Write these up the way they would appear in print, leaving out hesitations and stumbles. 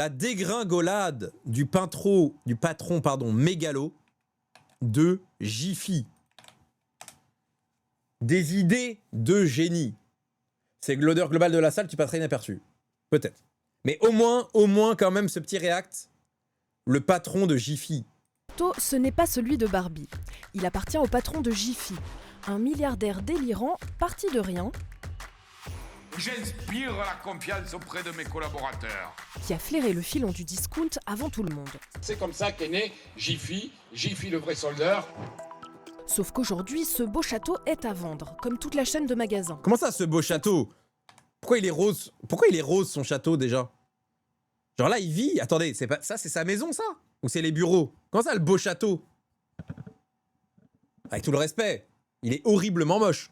La dégringolade du patron mégalo de Jiffy. Des idées de génie. C'est que l'odeur globale de la salle, tu passerais inaperçu. Peut-être. Mais au moins quand même ce petit react. Le patron de Jiffy. Ce n'est pas celui de Barbie. Il appartient au patron de Jiffy, un milliardaire délirant parti de rien. J'inspire la confiance auprès de mes collaborateurs. Qui a flairé le filon du discount avant tout le monde. C'est comme ça qu'est né Jiffy, Jiffy le vrai soldeur. Sauf qu'aujourd'hui, ce beau château est à vendre, comme toute la chaîne de magasins. Comment ça, ce beau château? Pourquoi il est rose? Pourquoi il est rose, son château, déjà? Genre là, il vit... Attendez, c'est pas... ça, c'est sa maison, ça? Ou c'est les bureaux? Comment ça, le beau château? Avec tout le respect, il est horriblement moche.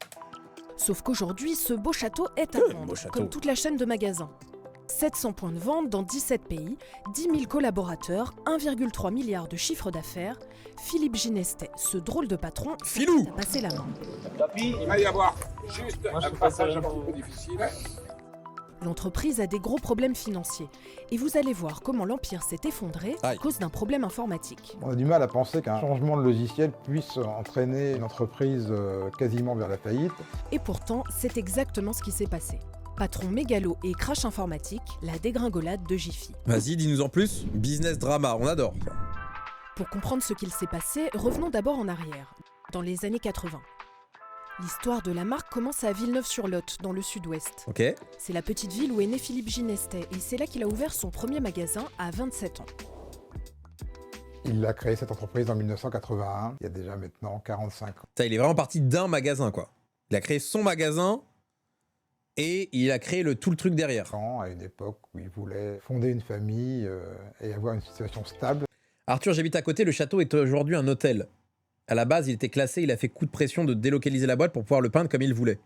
Sauf qu'aujourd'hui, ce beau château est à vendre, comme toute la chaîne de magasins. 700 points de vente dans 17 pays, 10 000 collaborateurs, 1,3 milliard de chiffre d'affaires. Philippe Ginestet, ce drôle de patron, Filou, a passé la main. Papy, il va y avoir juste un passage un peu difficile. L'entreprise a des gros problèmes financiers. Et vous allez voir comment l'empire s'est effondré à cause d'un problème informatique. On a du mal à penser qu'un changement de logiciel puisse entraîner une entreprise quasiment vers la faillite. Et pourtant, c'est exactement ce qui s'est passé. Patron mégalo et crash informatique, la dégringolade de Jiffy. Vas-y, dis-nous en plus. Business drama, on adore. Pour comprendre ce qu'il s'est passé, revenons d'abord en arrière, dans les années 80. L'histoire de la marque commence à Villeneuve-sur-Lot, dans le sud-ouest. Ok. C'est la petite ville où est né Philippe Ginestet, et c'est là qu'il a ouvert son premier magasin à 27 ans. Il a créé cette entreprise en 1981, il y a déjà maintenant 45 ans. Ça, il est vraiment parti d'un magasin, quoi. Il a créé son magasin et il a créé tout le truc derrière. À une époque où il voulait fonder une famille et avoir une situation stable. Arthur, j'habite à côté, le château est aujourd'hui un hôtel. À la base, il était classé, il a fait coup de pression de délocaliser la boîte pour pouvoir le peindre comme il voulait.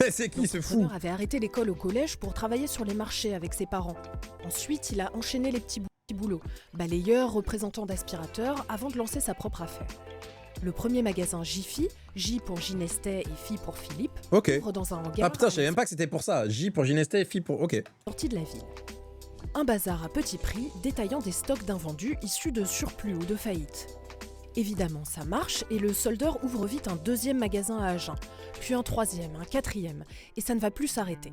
C'est qui ce fou? Il avait arrêté l'école au collège pour travailler sur les marchés avec ses parents. Ensuite, il a enchaîné les petits boulots, balayeur, représentant d'aspirateur, avant de lancer sa propre affaire. Le premier magasin Jiffy, J pour Ginestet et Phi pour Philippe, ouvre dans un hangar. Ah putain, je savais même pas que c'était pour ça. J pour Ginestet et Phi pour... Ok. Sortie de la ville. Un bazar à petit prix détaillant des stocks d'invendus issus de surplus ou de faillite. Évidemment, ça marche et le soldeur ouvre vite un deuxième magasin à Agen, puis un troisième, un quatrième, et ça ne va plus s'arrêter.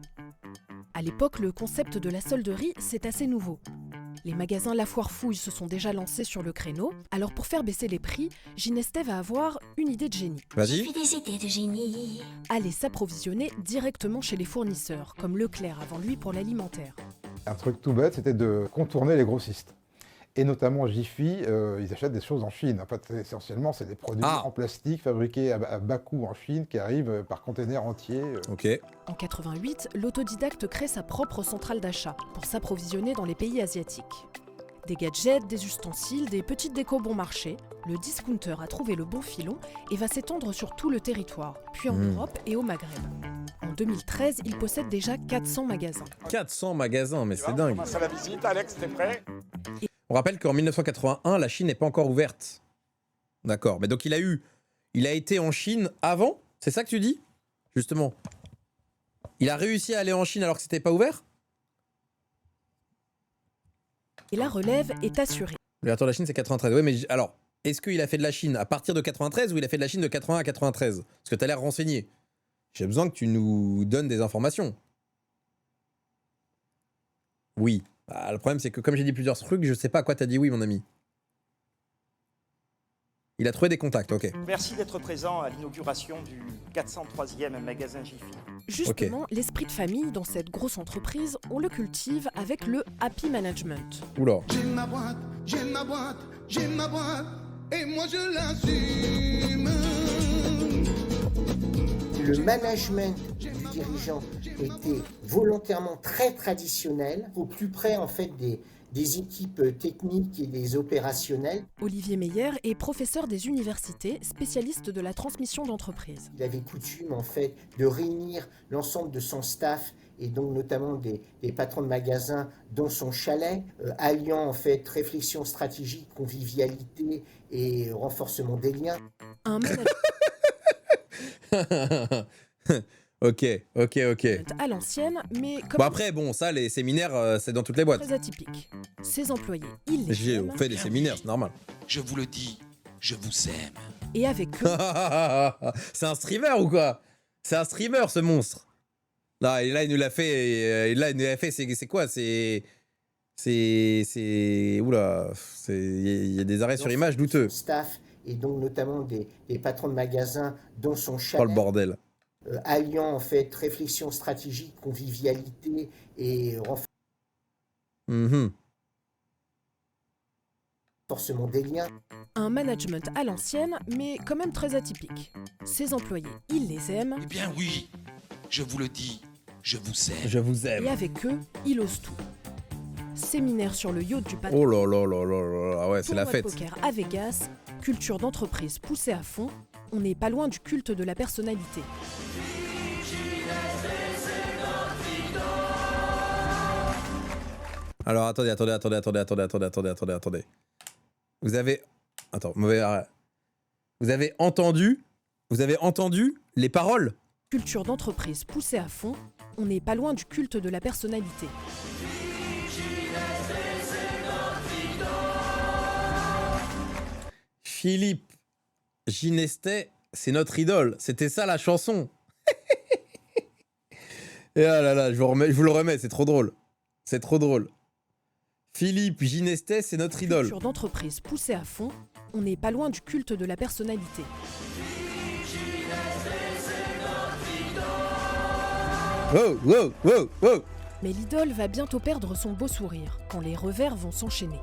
À l'époque, le concept de la solderie, c'est assez nouveau. Les magasins La Foire Fouille se sont déjà lancés sur le créneau, alors pour faire baisser les prix, Ginestet va avoir une idée de génie. Vas-y. J'ai des idées de génie. Aller s'approvisionner directement chez les fournisseurs, comme Leclerc avant lui pour l'alimentaire. Un truc tout bête, c'était de contourner les grossistes. Et notamment Jiffy, ils achètent des choses en Chine. En fait, essentiellement, c'est des produits en plastique fabriqués à bas coût en Chine qui arrivent par container entier. Ok. En 88, l'autodidacte crée sa propre centrale d'achat pour s'approvisionner dans les pays asiatiques. Des gadgets, des ustensiles, des petites décos bon marché, le discounter a trouvé le bon filon et va s'étendre sur tout le territoire, puis en Europe et au Maghreb. En 2013, il possède déjà 400 magasins. 400 magasins, mais c'est dingue. On commence à la visite, Alex, t'es prêt? On rappelle qu'en 1981, la Chine n'est pas encore ouverte. D'accord. Mais donc il a été en Chine avant? C'est ça que tu dis? Justement. Il a réussi à aller en Chine alors que c'était pas ouvert? Et la relève est assurée. L'ouverture de la Chine, c'est 93. Oui, mais alors, est-ce qu'il a fait de la Chine à partir de 93 ou il a fait de la Chine de 80 à 93? Parce que t'as l'air renseigné. J'ai besoin que tu nous donnes des informations. Oui. Bah, le problème, c'est que comme j'ai dit plusieurs trucs, je sais pas à quoi t'as dit oui, mon ami. Il a trouvé des contacts, ok. Merci d'être présent à l'inauguration du 403e magasin Jiffy. Justement, l'esprit de famille dans cette grosse entreprise, on le cultive avec le happy management. Oula. J'ai ma boîte, j'ai ma boîte, j'ai ma boîte, et moi je l'assume. Le management du dirigeant était volontairement très traditionnel, au plus près en fait des équipes techniques et des opérationnels. Olivier Meyer est professeur des universités, spécialiste de la transmission d'entreprise. Il avait coutume en fait de réunir l'ensemble de son staff et donc notamment des patrons de magasins dans son chalet, alliant en fait réflexion stratégique, convivialité et renforcement des liens. Un manager Ok. À l'ancienne, mais comme Bon après, bon, ça, les séminaires, c'est dans toutes les boîtes. très atypique. Ses employés, ils les J'ai aiment, fait des séminaires, c'est normal. Je vous le dis, je vous aime. et avec eux, C'est un streamer ou quoi? C'est un streamer, ce monstre. Là, et là, il nous l'a fait. Là, il nous l'a fait. C'est quoi? C'est. Oula. Il y a des arrêts sur image douteux. Staff et donc notamment des patrons de magasins dans son Oh le chalet, bordel. alliant en fait réflexion stratégique, convivialité et Mhm. renforcement des liens. un management à l'ancienne, mais quand même très atypique. Ses employés, ils les aiment, Eh bien oui, je vous le dis, je vous aime. Je vous aime. et avec eux, ils osent tout. Séminaire sur le yacht du patron, Oh là là là là là là. Ah ouais, c'est la tournoi de fête. poker à Vegas, culture d'entreprise poussée à fond, on n'est pas loin du culte de la personnalité. Alors attendez. Vous avez. Attends, mauvais arrêt. Vous avez entendu les paroles? Culture d'entreprise poussée à fond, on n'est pas loin du culte de la personnalité. Philippe Ginestet, c'est notre idole. C'était ça la chanson. Et ah là là, je vous le remets, c'est trop drôle. C'est trop drôle. Philippe Ginestet, c'est notre idole. Culture d'entreprise poussée à fond, on n'est pas loin du culte de la personnalité. Wow. Mais l'idole va bientôt perdre son beau sourire, quand les revers vont s'enchaîner.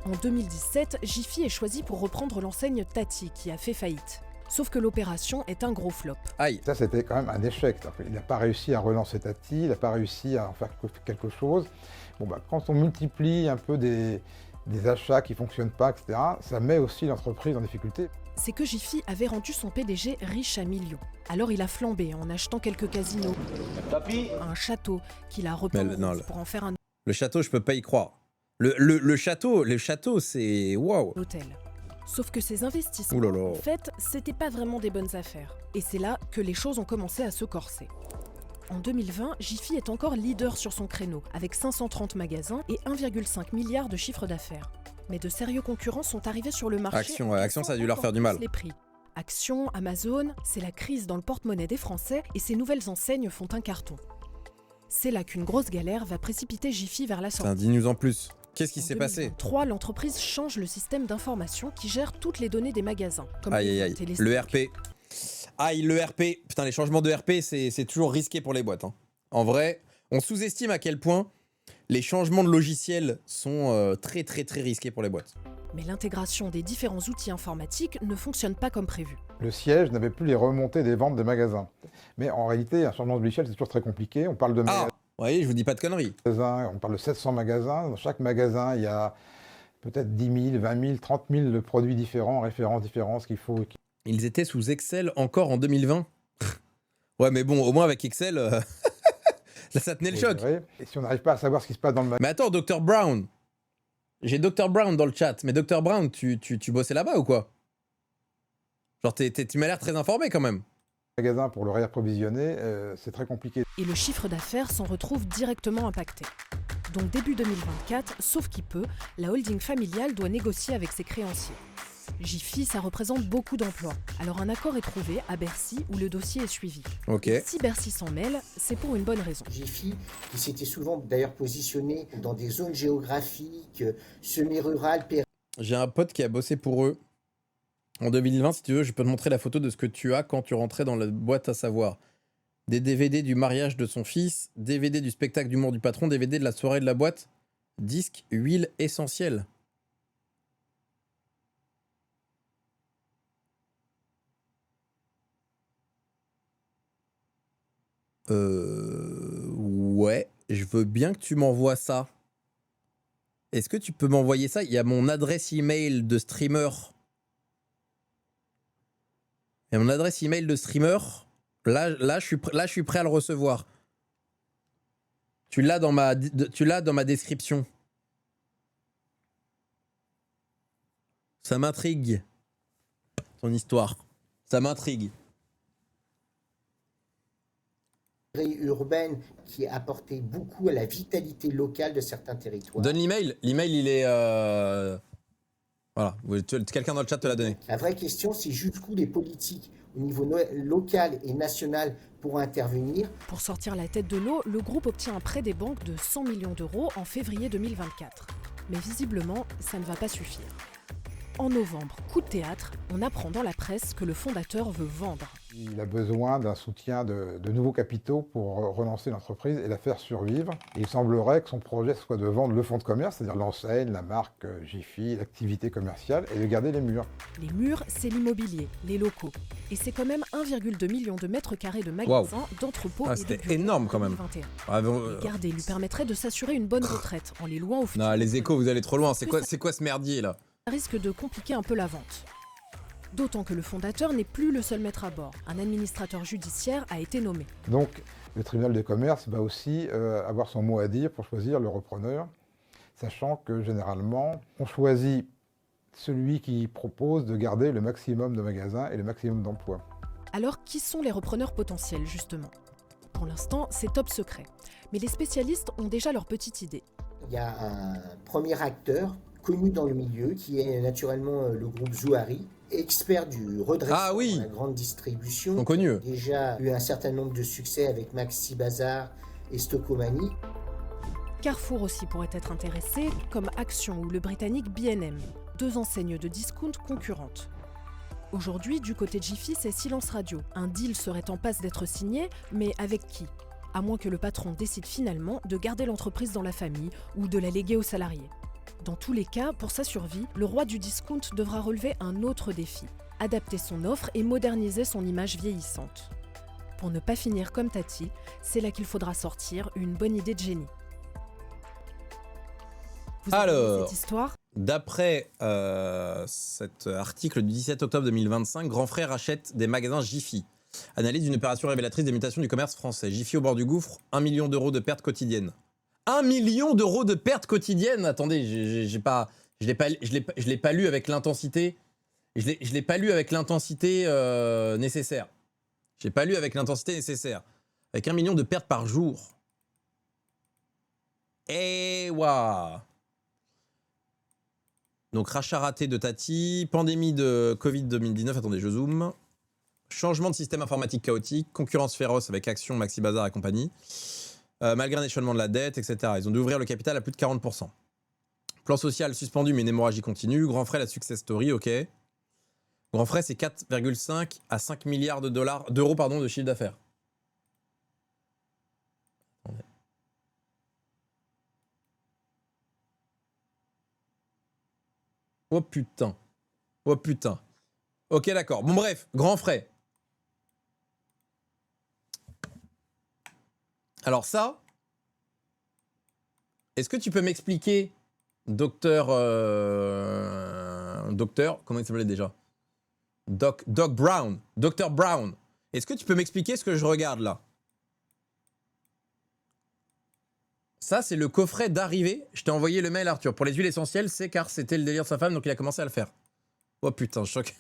En 2017, Jiffy est choisi pour reprendre l'enseigne Tati, qui a fait faillite. Sauf que l'opération est un gros flop. Aïe. Ça, c'était quand même un échec. Il n'a pas réussi à relancer Tati, il n'a pas réussi à en faire quelque chose. Bon, bah, quand on multiplie un peu des achats qui ne fonctionnent pas, etc., ça met aussi l'entreprise en difficulté. C'est que Jiffy avait rendu son PDG riche à millions. Alors il a flambé en achetant quelques casinos, un château qu'il a repeint Mais non, pour en faire un Le château, je peux pas y croire. Le château, c'est waouh. hôtel. Sauf que ces investissements, Ouh là là. en fait, c'était pas vraiment des bonnes affaires. Et c'est là que les choses ont commencé à se corser. En 2020, Jiffy est encore leader sur son créneau, avec 530 magasins et 1,5 milliard de chiffre d'affaires. Mais de sérieux concurrents sont arrivés sur le marché. Action, ça a dû leur faire du mal. Les prix. Action, Amazon, c'est la crise dans le porte-monnaie des Français et ces nouvelles enseignes font un carton. C'est là qu'une grosse galère va précipiter Jiffy vers la sortie. Putain, dis-nous en plus. Qu'est-ce qui En s'est passé? 2023, l'entreprise change le système d'information qui gère toutes les données des magasins. Comme Aïe, les aïe, ventes et aïe. les Le stocks. RP. Aïe, le RP. Putain, les changements de RP, c'est toujours risqué pour les boîtes. Hein. En vrai, on sous-estime à quel point les changements de logiciels sont très risqués pour les boîtes. Mais l'intégration des différents outils informatiques ne fonctionne pas comme prévu. Le siège n'avait plus les remontées des ventes des magasins. Mais en réalité, un changement de logiciel, c'est toujours très compliqué. On parle de Ah, vous voyez, je vous dis pas de conneries. magasins, on parle de 700 magasins. Dans chaque magasin, il y a peut-être 10 000, 20 000, 30 000 de produits différents, références différentes, ce qu'il faut. Ils étaient sous Excel encore en 2020. Ouais, mais bon, au moins avec Excel, là, ça tenait le choc. Et si on n'arrive pas à savoir ce qui se passe dans le magasin, Mais attends, Dr Brown. J'ai Dr Brown dans le chat. Mais Dr Brown, tu bossais là-bas ou quoi? Genre, tu m'as l'air très informé quand même. pour le réapprovisionner, c'est très compliqué. Et le chiffre d'affaires s'en retrouve directement impacté. Donc début 2024, sauf qui peut, la holding familiale doit négocier avec ses créanciers. Jiffy, ça représente beaucoup d'emplois. Alors un accord est trouvé à Bercy où le dossier est suivi. Ok. Si Bercy s'en mêle, c'est pour une bonne raison. Jiffy, qui s'était souvent d'ailleurs positionné dans des zones géographiques semi-rurales, J'ai un pote qui a bossé pour eux. En 2020, si tu veux, je peux te montrer la photo de ce que tu as quand tu rentrais dans la boîte à savoir. Des DVD du mariage de son fils, DVD du spectacle d'humour du patron, DVD de la soirée de la boîte, disque, huile essentielle. Ouais, je veux bien que tu m'envoies ça. Est-ce que tu peux m'envoyer ça? Il y a mon adresse email de streamer. Il y a mon adresse email de streamer. Là, je suis prêt à le recevoir. Tu l'as dans ma description. Ça m'intrigue. Ton histoire. Ça m'intrigue. urbaine qui a apporté beaucoup à la vitalité locale de certains territoires. Donne l'email. L'email, il est... Voilà, quelqu'un dans le chat te l'a donné. La vraie question, c'est jusqu'où les politiques au niveau local et national pourront intervenir. Pour sortir la tête de l'eau, le groupe obtient un prêt des banques de 100 millions d'euros en février 2024. Mais visiblement, ça ne va pas suffire. En novembre, coup de théâtre, on apprend dans la presse que le fondateur veut vendre. Il a besoin d'un soutien de nouveaux capitaux pour relancer l'entreprise et la faire survivre. Et il semblerait que son projet soit de vendre le fonds de commerce, c'est-à-dire l'enseigne, la marque Jiffy, l'activité commerciale, et de garder les murs. Les murs, c'est l'immobilier, les locaux. Et c'est quand même 1,2 million de mètres carrés de magasins, d'entrepôts et de bureaux. C'était énorme quand même. 2021. Ah, Les garder lui permettrait de s'assurer une bonne retraite en les louant au futur. Non, les échos, vous allez trop loin. C'est quoi ce merdier là? Ça risque de compliquer un peu la vente. D'autant que le fondateur n'est plus le seul maître à bord. Un administrateur judiciaire a été nommé. Donc, le tribunal de commerce va aussi avoir son mot à dire pour choisir le repreneur, sachant que généralement, on choisit celui qui propose de garder le maximum de magasins et le maximum d'emplois. Alors, qui sont les repreneurs potentiels, justement? Pour l'instant, c'est top secret. Mais les spécialistes ont déjà leur petite idée. Il y a un premier acteur connu dans le milieu qui est naturellement le groupe Zouari, expert du redressement de la grande distribution. Ils sont connus. Déjà eu un certain nombre de succès avec Maxi Bazar et Stocomanie. Carrefour aussi pourrait être intéressé, comme Action ou le britannique B&M, deux enseignes de discount concurrentes. Aujourd'hui, du côté de Jiffy, c'est silence radio. Un deal serait en passe d'être signé, mais avec qui? À moins que le patron décide finalement de garder l'entreprise dans la famille ou de la léguer aux salariés. Dans tous les cas, pour sa survie, le roi du discount devra relever un autre défi, adapter son offre et moderniser son image vieillissante. Pour ne pas finir comme Tati, c'est là qu'il faudra sortir une bonne idée de génie. Vous avez vu cette histoire? D'après cet article du 17 octobre 2025, Grand Frère achète des magasins Jiffy. Analyse d'une opération révélatrice des mutations du commerce français. Jiffy au bord du gouffre, 1 million d'euros de pertes quotidiennes. 1 million d'euros de pertes quotidiennes. Attendez, je l'ai pas lu avec l'intensité. Je l'ai pas lu avec l'intensité nécessaire. J'ai pas lu avec l'intensité nécessaire. Avec 1 million de pertes par jour. Et waouh. Donc rachat raté de Tati, pandémie de Covid 2019. Attendez, je zoome. Changement de système informatique chaotique, concurrence féroce avec Action, Maxi Bazar et compagnie. Malgré un échelonnement de la dette, etc. Ils ont dû ouvrir le capital à plus de 40%. Plan social suspendu, mais une hémorragie continue. Grand Frais, la success story, ok. Grand Frais, c'est 4,5 à 5 milliards d'euros de chiffre d'affaires. Oh putain. Oh putain. Ok, d'accord. Bon, bref, Grand Frais. Alors ça, est-ce que tu peux m'expliquer, docteur, comment il s'appelait déjà? Doc Brown, Dr Brown. Est-ce que tu peux m'expliquer ce que je regarde là? Ça, c'est le coffret d'arrivée. Je t'ai envoyé le mail, Arthur. Pour les huiles essentielles, c'est car c'était le délire de sa femme, donc il a commencé à le faire. Oh putain, choc.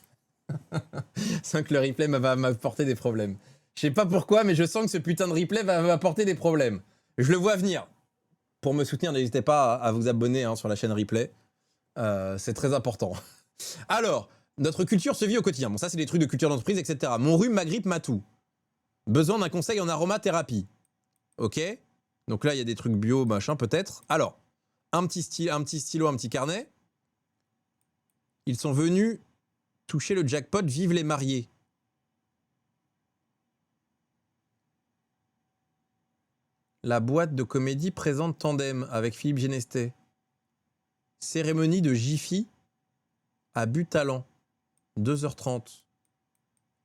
Je sens que le replay va m'apporter des problèmes. Je sais pas pourquoi, mais je sens que ce putain de replay va m'apporter des problèmes. Je le vois venir. Pour me soutenir, n'hésitez pas à vous abonner sur la chaîne replay. C'est très important. Alors, notre culture se vit au quotidien. Bon, ça, c'est des trucs de culture d'entreprise, etc. Mon rhume, ma grippe, ma toux. Besoin d'un conseil en aromathérapie. Ok? Donc là, il y a des trucs bio, machin, peut-être. Alors, un petit stylo, un petit carnet. Ils sont venus toucher le jackpot, vive les mariés. La boîte de comédie présente Tandem avec Philippe Genestet. Cérémonie de Jiffy à But-Talent. 2h30.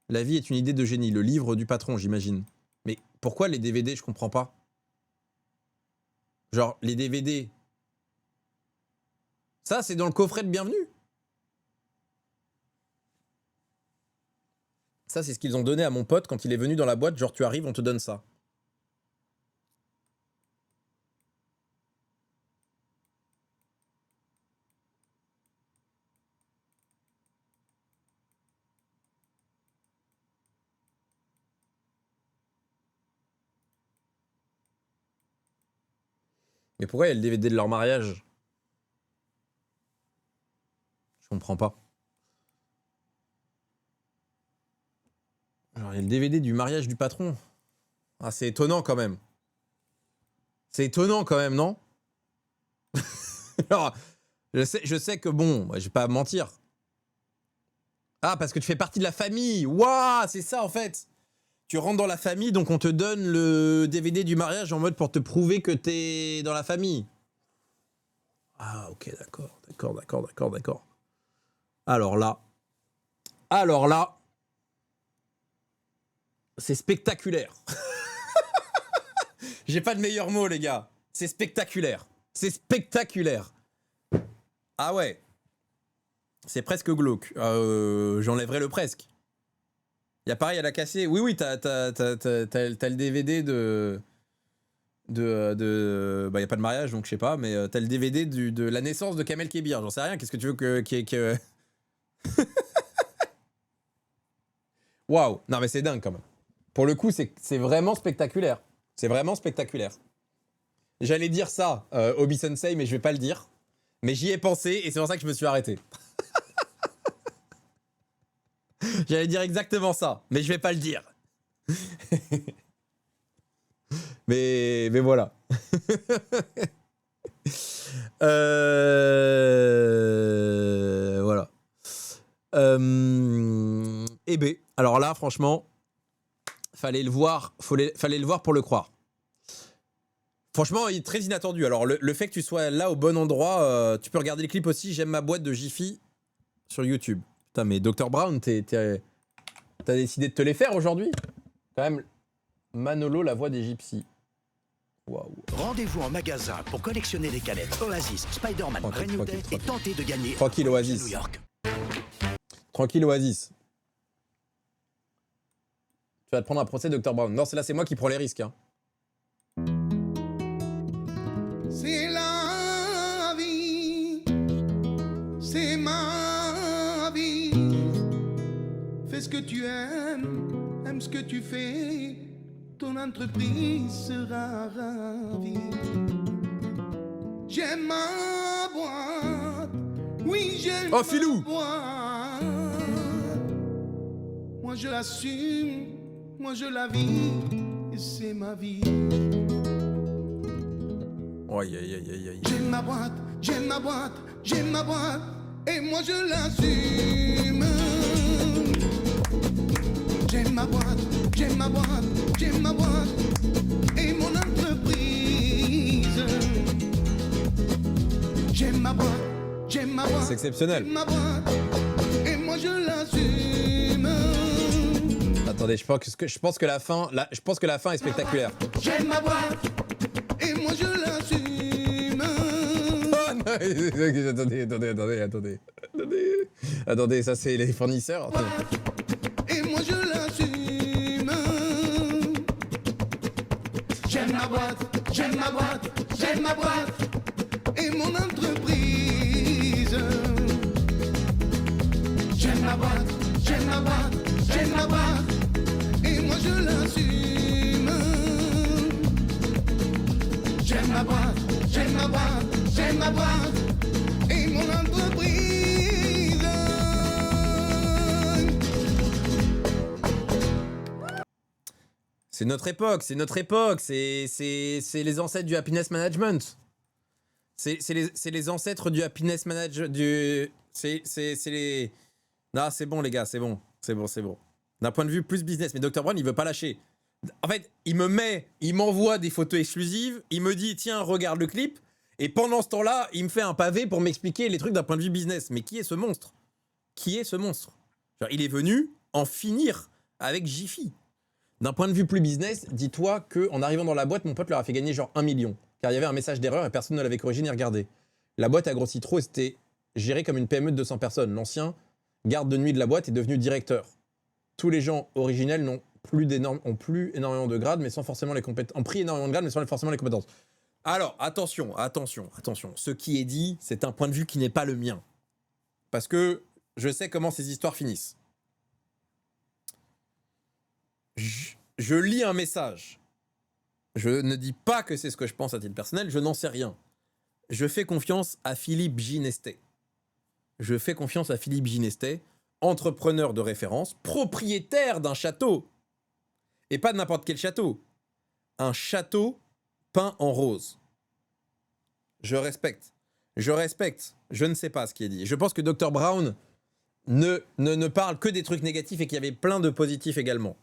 La vie est une idée de génie. Le livre du patron, j'imagine. Mais pourquoi les DVD, je comprends pas. Genre, les DVD. Ça, c'est dans le coffret de bienvenue. Ça, c'est ce qu'ils ont donné à mon pote quand il est venu dans la boîte. Genre, tu arrives, on te donne ça. Mais pourquoi il y a le DVD de leur mariage? Je comprends pas. Genre, il y a le DVD du mariage du patron. Ah, c'est étonnant quand même. C'est étonnant quand même, non? Alors, je sais que bon, je vais pas mentir. Ah, parce que tu fais partie de la famille. Waouh, c'est ça en fait. Tu rentres dans la famille, donc on te donne le DVD du mariage en mode pour te prouver que t'es dans la famille. Ah, ok, d'accord. Alors là, c'est spectaculaire. J'ai pas de meilleur mot, les gars. C'est spectaculaire. C'est spectaculaire. Ah ouais. C'est presque glauque. J'enlèverai le presque. Il y a pareil à la casser. Oui, t'as le DVD de... Bah, y a pas de mariage, donc je sais pas, mais t'as le DVD de la naissance de Kamel Kébir. J'en sais rien, qu'est-ce que tu veux que... Waouh. Non, mais c'est dingue quand même. Pour le coup, c'est vraiment spectaculaire. C'est vraiment spectaculaire. J'allais dire ça, Obi Sensei, mais je vais pas le dire. Mais j'y ai pensé et c'est pour ça que je me suis arrêté. J'allais dire exactement ça, mais je vais pas le dire. mais voilà. Voilà. Et B. Alors là, franchement, fallait le voir pour le croire. Franchement, il est très inattendu. Alors, le fait que tu sois là au bon endroit, tu peux regarder le clip aussi. J'aime ma boîte de Jiffy sur YouTube. Putain, mais Dr Brown, t'as décidé de te les faire aujourd'hui? Quand même, Manolo, la voix des gypsies. Waouh. Rendez-vous en magasin pour collectionner les canettes Oasis, Spider-Man, Brand New Day et tenter de gagner tranquille, Oasis. New York. Tranquille, Oasis. Tu vas te prendre un procès, Dr Brown. Non, c'est moi qui prends les risques. Hein. C'est la vie, c'est ma vie. Fais ce que tu aimes ce que tu fais, ton entreprise sera ravie. J'aime ma boîte, oui j'aime ma boîte. Moi je l'assume, moi je la vis, et c'est ma vie. Aïe. J'aime ma boîte, j'aime ma boîte, j'aime ma boîte, et moi je l'assume. J'aime ma boîte, j'aime ma boîte, j'aime ma boîte, et mon entreprise. J'aime ma boîte, j'aime ma boîte, c'est exceptionnel. J'aime ma boîte, et moi je l'assume. Attendez, je pense que la fin est spectaculaire. J'aime ma boîte, et moi je l'assume. Oh non, attendez, ça c'est les fournisseurs. Et moi je l'assume. J'aime ma boîte, j'aime ma boîte, j'aime ma boîte, et mon entreprise. J'aime ma boîte, j'aime ma boîte, j'aime ma boîte, et moi je l'assume. J'aime ma boîte, j'aime ma boîte, j'aime ma boîte, et mon entreprise. C'est notre époque, c'est les ancêtres du happiness management. C'est les ancêtres du happiness management. C'est les... Non, c'est bon les gars, c'est bon. D'un point de vue plus business, mais Dr Brown il veut pas lâcher. En fait, il m'envoie des photos exclusives, il me dit tiens regarde le clip, et pendant ce temps-là, il me fait un pavé pour m'expliquer les trucs d'un point de vue business. Mais qui est ce monstre? Genre, il est venu en finir avec Jiffy. D'un point de vue plus business, dis-toi qu'en arrivant dans la boîte, mon pote leur a fait gagner genre 1 million. Car il y avait un message d'erreur et personne ne l'avait corrigé ni regardé. La boîte a grossi trop et c'était géré comme une PME de 200 personnes. L'ancien garde de nuit de la boîte est devenu directeur. Tous les gens originels n'ont plus énormément de grades, mais sans forcément les compétences. Ont pris énormément de grades, mais sans forcément les compétences. Alors, attention. Ce qui est dit, c'est un point de vue qui n'est pas le mien. Parce que je sais comment ces histoires finissent. Je lis un message Je ne dis pas que c'est ce que je pense à titre personnel, je n'en sais rien. Je fais confiance à Philippe Ginestet. Je fais confiance à Philippe Ginestet, entrepreneur de référence, propriétaire d'un château. Et pas de n'importe quel château. Un château peint en rose. Je respecte. Je respecte. Je ne sais pas ce qui est dit. Je pense que Dr Brown ne parle que des trucs négatifs et qu'il y avait plein de positifs également.